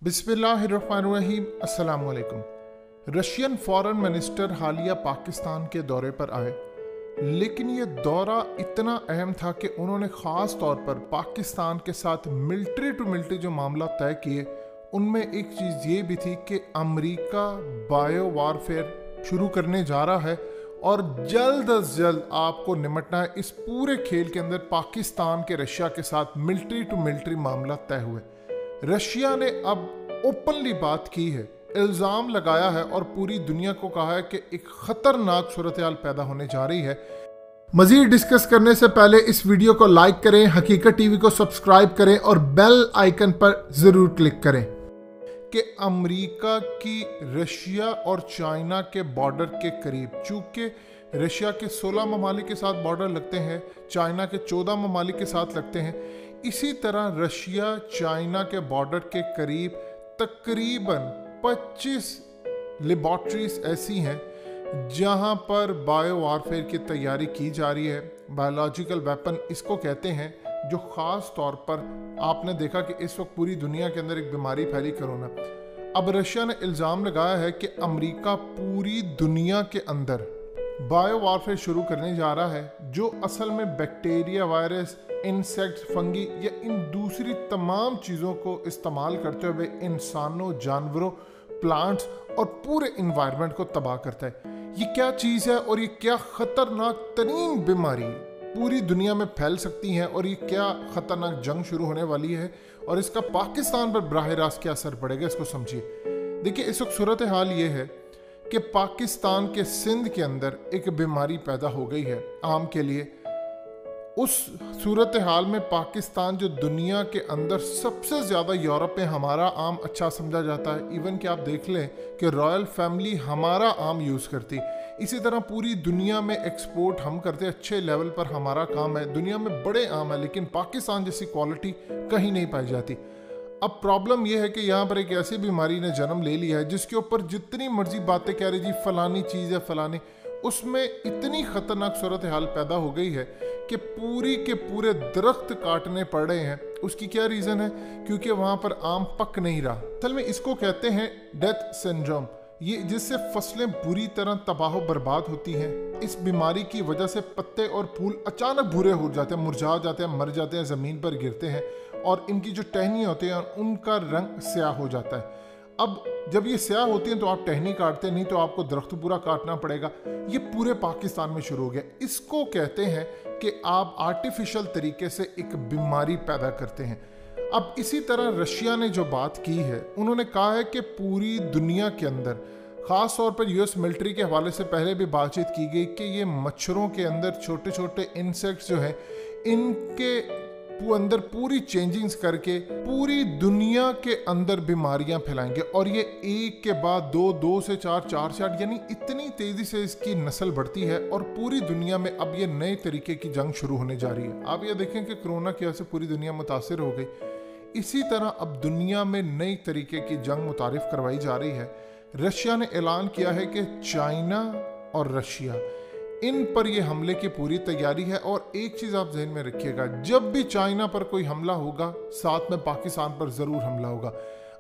बिस्मिल्लाहिर्रहमानिर्रहीम। अस्सलाम वालेकुम। रशियन फॉरेन मिनिस्टर हालिया पाकिस्तान के दौरे पर आए, लेकिन ये दौरा इतना अहम था कि उन्होंने ख़ास तौर पर पाकिस्तान के साथ मिलिट्री टू मिलिट्री जो मामला तय किए, उनमें एक चीज़ ये भी थी कि अमेरिका बायो वारफेयर शुरू करने जा रहा है और जल्द अज जल्द आपको निमटना है। इस पूरे खेल के अंदर पाकिस्तान के रशिया के साथ मिलिट्री टू मिलिट्री मामला तय हुए। रशिया ने अब ओपनली बात की है, इल्ज़ाम लगाया है और पूरी दुनिया को कहा है कि एक ख़तरनाक सूरत हाल पैदा होने जा रही है। मज़ीद डिस्कस करने से पहले इस वीडियो को लाइक करें, हकीकत टीवी को सब्सक्राइब करें और बेल आइकन पर ज़रूर क्लिक करें कि अमेरिका की रशिया और चाइना के बॉर्डर के करीब, चूँकि रशिया के 16 ममालिक के साथ बॉर्डर लगते हैं, चाइना के 14 ममालिक के साथ लगते हैं, इसी तरह रशिया चाइना के बॉर्डर के करीब तकरीबन 25 लेबॉर्ट्रीज ऐसी हैं जहां पर बायो वारफेयर की तैयारी की जा रही है। बायोलॉजिकल वेपन इसको कहते हैं, जो ख़ास तौर पर आपने देखा कि इस वक्त पूरी दुनिया के अंदर एक बीमारी फैली, कोरोना। अब रशिया ने इल्ज़ाम लगाया है कि अमेरिका पूरी दुनिया के अंदर बायो वारफेयर शुरू करने जा रहा है, जो असल में बैक्टीरिया, वायरस, इंसेक्ट, फंगी या इन दूसरी तमाम चीज़ों को इस्तेमाल करते हुए इंसानों, जानवरों, प्लांट्स और पूरे इन्वायरमेंट को तबाह करता है। ये क्या चीज़ है और ये क्या ख़तरनाक तरीन बीमारी पूरी दुनिया में फैल सकती है और ये क्या ख़तरनाक जंग शुरू होने वाली है और इसका पाकिस्तान पर बराह रास्त क्या असर पड़ेगा, इसको समझिए। देखिए, इस वक्त सूरत हाल ये है कि पाकिस्तान के सिंध के अंदर एक बीमारी पैदा हो गई है आम के लिए। उस सूरत हाल में पाकिस्तान, जो दुनिया के अंदर सबसे ज़्यादा यूरोप में हमारा आम अच्छा समझा जाता है, इवन कि आप देख लें कि रॉयल फैमिली हमारा आम यूज़ करती, इसी तरह पूरी दुनिया में एक्सपोर्ट हम करते, अच्छे लेवल पर हमारा काम है, दुनिया में बड़े आम है, लेकिन पाकिस्तान जैसी क्वालिटी कहीं नहीं पाई जाती। अब प्रॉब्लम यह है कि यहाँ पर एक ऐसी बीमारी ने जन्म ले लिया है जिसके ऊपर जितनी मर्जी बातें कह रही जी फलानी चीज़ है फलानी, उसमें इतनी ख़तरनाक सूरत हाल पैदा हो गई है कि पूरी के पूरे दरख्त काटने पड़ रहे हैं। उसकी क्या रीज़न है? क्योंकि वहाँ पर आम पक नहीं रहा। असल में इसको कहते हैं डेथ सिंड्रोम, ये जिससे फसलें बुरी तरह तबाह बर्बाद होती हैं। इस बीमारी की वजह से पत्ते और फूल अचानक भूरे हो जाते हैं, मुरझा जाते हैं, मर जाते हैं, ज़मीन पर गिरते हैं और इनकी जो टहनियाँ होती हैं उनका रंग स्याह हो जाता है। अब जब ये स्याह होती हैं तो आप टहनी काटते हैं, नहीं तो आपको दरख्त पूरा काटना पड़ेगा। ये पूरे पाकिस्तान में शुरू हो गया। इसको कहते हैं कि आप आर्टिफिशियल तरीके से एक बीमारी पैदा करते हैं। अब इसी तरह रशिया ने जो बात की है, उन्होंने कहा है कि पूरी दुनिया के अंदर, ख़ास तौर पर यूएस मिलिट्री के हवाले से पहले भी बातचीत की गई कि ये मच्छरों के अंदर छोटे छोटे इंसेक्ट्स जो हैं, इनके अंदर पूरी चेंजिंग्स करके पूरी दुनिया के अंदर बीमारियां फैलाएंगे और ये एक के बाद दो, दो से चार, चार से आठ, यानी इतनी तेजी से इसकी नस्ल बढ़ती है और पूरी दुनिया में अब ये नए तरीके की जंग शुरू होने जा रही है। आप ये देखें कि कोरोना की वजह से पूरी दुनिया मुतासिर हो गई, इसी तरह अब दुनिया में नई तरीके की जंग मुतारिफ करवाई जा रही है। रशिया ने ऐलान किया है कि चाइना और रशिया, इन पर यह हमले की पूरी तैयारी है। और एक चीज़ आप जहन में रखिएगा, जब भी चाइना पर कोई हमला होगा, साथ में पाकिस्तान पर ज़रूर हमला होगा।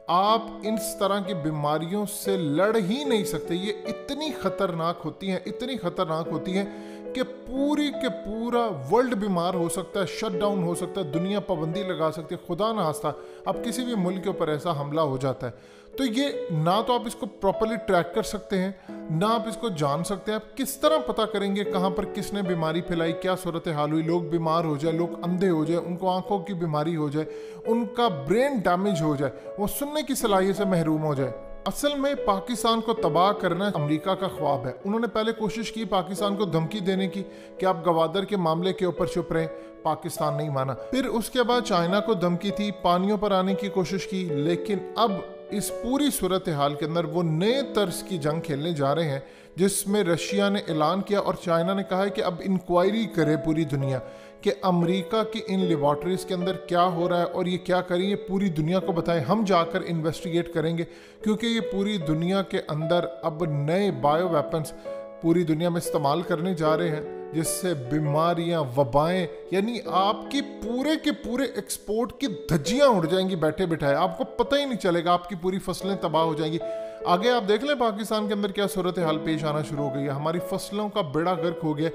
आप इस तरह की बीमारियों से लड़ ही नहीं सकते। ये इतनी ख़तरनाक होती हैं, इतनी ख़तरनाक होती हैं कि पूरी के पूरा वर्ल्ड बीमार हो सकता है, शट डाउन हो सकता है, दुनिया पाबंदी लगा सकती है, खुदा ना खास्ता अब किसी भी मुल्क के ऊपर ऐसा हमला हो जाता है तो ये ना तो आप इसको प्रॉपर्ली ट्रैक कर सकते हैं, ना आप इसको जान सकते हैं। आप किस तरह पता करेंगे कहाँ पर किसने बीमारी फैलाई, क्या सूरत हाल हुई, लोग बीमार हो जाए, लोग अंधे हो जाए, उनको आंखों की बीमारी हो जाए, उनका ब्रेन डैमेज हो जाए, वो सुनने की सलाहियत से महरूम हो जाए। असल में पाकिस्तान को तबाह करना अमेरिका का ख्वाब है। उन्होंने पहले कोशिश की पाकिस्तान को धमकी देने की कि आप गवादर के मामले के ऊपर चुप रहें, पाकिस्तान नहीं माना। फिर उसके बाद चाइना को धमकी थी, पानियों पर आने की कोशिश की, लेकिन अब इस पूरी सूरत हाल के अंदर वो नए तर्ज की जंग खेलने जा रहे हैं, जिसमें रशिया ने ऐलान किया और चाइना ने कहा है कि अब इंक्वायरी करे पूरी दुनिया कि अमेरिका की इन लेबॉर्ट्रीज के अंदर क्या हो रहा है और ये क्या करें, ये पूरी दुनिया को बताएं, हम जाकर इन्वेस्टिगेट करेंगे। क्योंकि ये पूरी दुनिया के अंदर अब नए बायो वेपन्स पूरी दुनिया में इस्तेमाल करने जा रहे हैं, जिससे बीमारियां, वबाएं, यानी आपकी पूरे के पूरे एक्सपोर्ट की धज्जियां उड़ जाएंगी बैठे बिठाए। आपको पता ही नहीं चलेगा, आपकी पूरी फसलें तबाह हो जाएंगी। आगे आप देख लें पाकिस्तान के अंदर क्या सूरत हाल पेश आना शुरू हो गई है। हमारी फसलों का बेड़ा गर्क हो गया।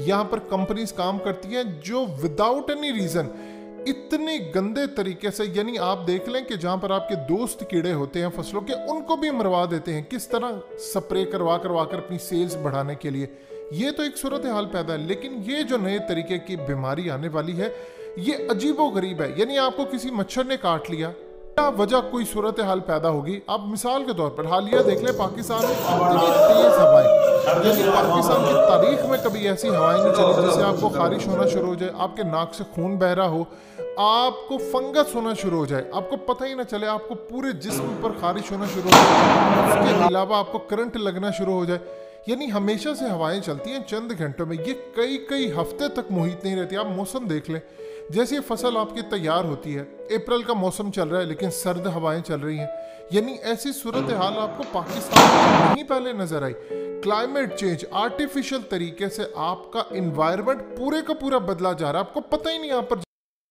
यहाँ पर कंपनीज काम करती हैं जो विदाउट एनी रीजन इतने गंदे तरीके से, यानी आप देख लें कि जहां पर आपके दोस्त कीड़े होते हैं फसलों के, उनको भी मरवा देते हैं। किस तरह स्प्रे करवा कर अपनी सेल्स बढ़ाने के लिए। ये तो एक सूरत हाल पैदा है। लेकिन ये जो नए तरीके की बीमारी आने वाली है, ये अजीबो गरीब है। यानी आपको किसी मच्छर ने काट लिया, क्या वजह कोई सूरत हाल पैदा होगी। आप मिसाल के तौर पर हालिया देख लें, पाकिस्तान में इतनी तेज हवाएं, यानी पाकिस्तान की तारीख में कभी ऐसी हवाएं नहीं चली जिससे आपको खारिश होना शुरू हो जाए, आपके नाक से खून बह रहा हो, आपको फंगस होना शुरू हो जाए, आपको पता ही ना चले, आपको पूरे जिस्म पर खारिश होना शुरू हो जाए, उसके अलावा आपको करंट लगना शुरू हो जाए। यानी हमेशा से हवाएं चलती हैं चंद घंटों में, ये कई कई हफ्ते तक मुहित नहीं रहती। आप मौसम देख लें, जैसे फसल आपकी तैयार होती है, अप्रैल का मौसम चल रहा है लेकिन सर्द हवाएं चल रही हैं। यानी ऐसी सूरत हाल आपको पाकिस्तान में नहीं पहले नजर आई। क्लाइमेट चेंज, आर्टिफिशियल तरीके से आपका इन्वायरमेंट पूरे का पूरा बदला जा रहा है। आपको पता ही नहीं यहाँ पर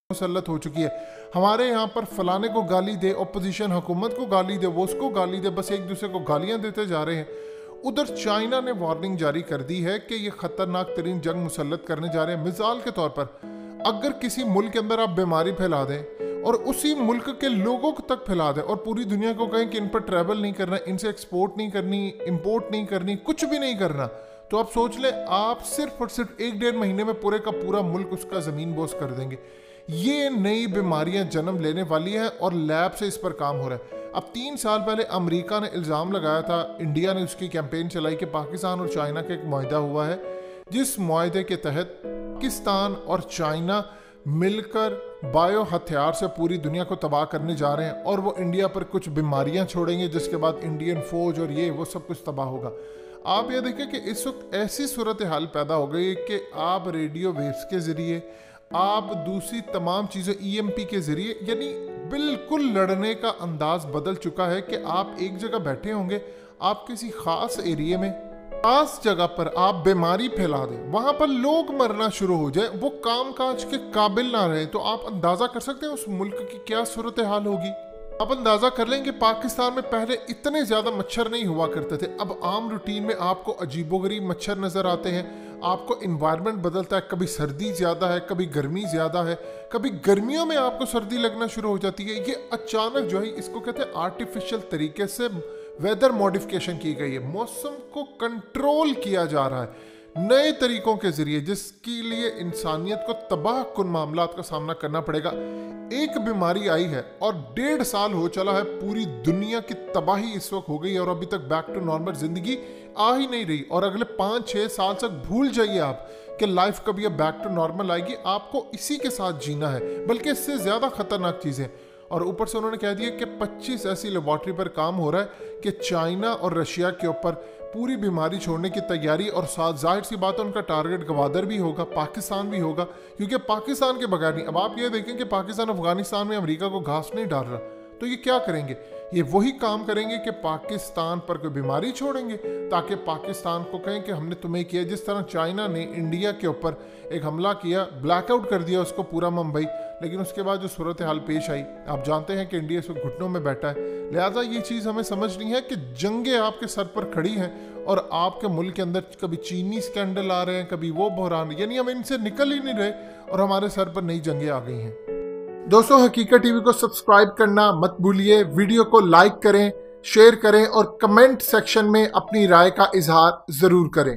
मुसल्लत हो चुकी है। हमारे यहाँ पर फलाने को गाली दे, ऑपोजिशन हुकूमत को गाली दे, वो उसको गाली दे, बस एक दूसरे को गालियां देते जा रहे हैं। उधर चाइना ने वार्निंग जारी कर दी है कि ये खतरनाक तरीन जंग मुसल्लत करने जा रहे हैं। मिसाल के तौर पर अगर किसी मुल्क के अंदर आप बीमारी फैला दें और उसी मुल्क के लोगों तक फैला दें और पूरी दुनिया को कहें कि इन पर ट्रैवल नहीं करना, इनसे एक्सपोर्ट नहीं करनी, इंपोर्ट नहीं करनी, कुछ भी नहीं करना, तो आप सोच लें आप सिर्फ और सिर्फ 1-1.5 महीने में पूरे का पूरा मुल्क उसका जमीन बोस कर देंगे। ये नई बीमारियां जन्म लेने वाली हैं और लैब से इस पर काम हो रहा है। अब 3 साल पहले अमेरिका ने इल्ज़ाम लगाया था, इंडिया ने उसकी कैंपेन चलाई कि पाकिस्तान और चाइना का एक मुआहदा हुआ है, जिस मुआहदे के तहत पाकिस्तान और चाइना मिलकर बायो हथियार से पूरी दुनिया को तबाह करने जा रहे हैं और वो इंडिया पर कुछ बीमारियां छोड़ेंगे, जिसके बाद इंडियन फौज और ये वो सब कुछ तबाह होगा। आप ये देखें कि इस वक्त ऐसी सूरत हाल पैदा हो गई कि आप रेडियो वेव्स के ज़रिए, आप दूसरी तमाम चीज़ें EMP के ज़रिए, यानी बिल्कुल लड़ने का अंदाज बदल चुका है कि आप एक जगह बैठे होंगे, आप किसी ख़ास एरिया में, खास जगह पर आप बीमारी फैला दें, वहां पर लोग मरना शुरू हो जाए, वो काम काज के काबिल ना रहे, तो आप अंदाजा कर सकते हैं उस मुल्क की क्या सूरत हाल होगी। आप अंदाजा कर लेंगे पाकिस्तान में पहले इतने ज्यादा मच्छर नहीं हुआ करते थे, अब आम रूटीन में आपको अजीबोगरीब मच्छर नजर आते हैं। आपको इन्वायरमेंट बदलता है, कभी सर्दी ज्यादा है, कभी गर्मी ज्यादा है, कभी गर्मियों में आपको सर्दी लगना शुरू हो जाती है। ये अचानक जो है, इसको कहते हैं आर्टिफिशियल तरीके से वेदर मॉडिफिकेशन की गई है, मौसम को कंट्रोल किया जा रहा है नए तरीकों के जरिए, जिसके लिए इंसानियत को तबाह कुन मामलात का सामना करना पड़ेगा। एक बीमारी आई है और 1.5 साल हो चला है, पूरी दुनिया की तबाही इस वक्त हो गई है और अभी तक बैक टू नॉर्मल जिंदगी आ ही नहीं रही। और अगले 5-6 साल तक भूल जाइए आप कि लाइफ कभी अब बैक टू नॉर्मल आएगी, आपको इसी के साथ जीना है, बल्कि इससे ज्यादा खतरनाक चीजें। और ऊपर से उन्होंने कह दिया कि 25 ऐसी लेबॉर्ट्री पर काम हो रहा है कि चाइना और रशिया के ऊपर पूरी बीमारी छोड़ने की तैयारी, और साथ जाहिर सी बात है उनका टारगेट गवादर भी होगा, पाकिस्तान भी होगा, क्योंकि पाकिस्तान के बगैर नहीं। अब आप ये देखें कि पाकिस्तान अफगानिस्तान में अमेरिका को घास नहीं डाल रहा, तो ये क्या करेंगे? ये वही काम करेंगे कि पाकिस्तान पर कोई बीमारी छोड़ेंगे ताकि पाकिस्तान को कहें कि हमने तुम्हें किया। जिस तरह चाइना ने इंडिया के ऊपर एक हमला किया, ब्लैकआउट कर दिया उसको पूरा मुंबई, लेकिन उसके बाद जो सूरत हाल पेश आई, आप जानते हैं कि इंडिया इस वक्त घुटनों में बैठा है। लिहाजा ये चीज़ हमें समझनी है कि जंगें आपके सर पर खड़ी हैं और आपके मुल्क के अंदर कभी चीनी स्कैंडल आ रहे हैं, कभी वो बहरान, यानी हम इनसे निकल ही नहीं रहे और हमारे सर पर नई जंगें आ गई हैं। दोस्तों, हकीकत टीवी को सब्सक्राइब करना मत भूलिए, वीडियो को लाइक करें, शेयर करें और कमेंट सेक्शन में अपनी राय का इजहार जरूर करें।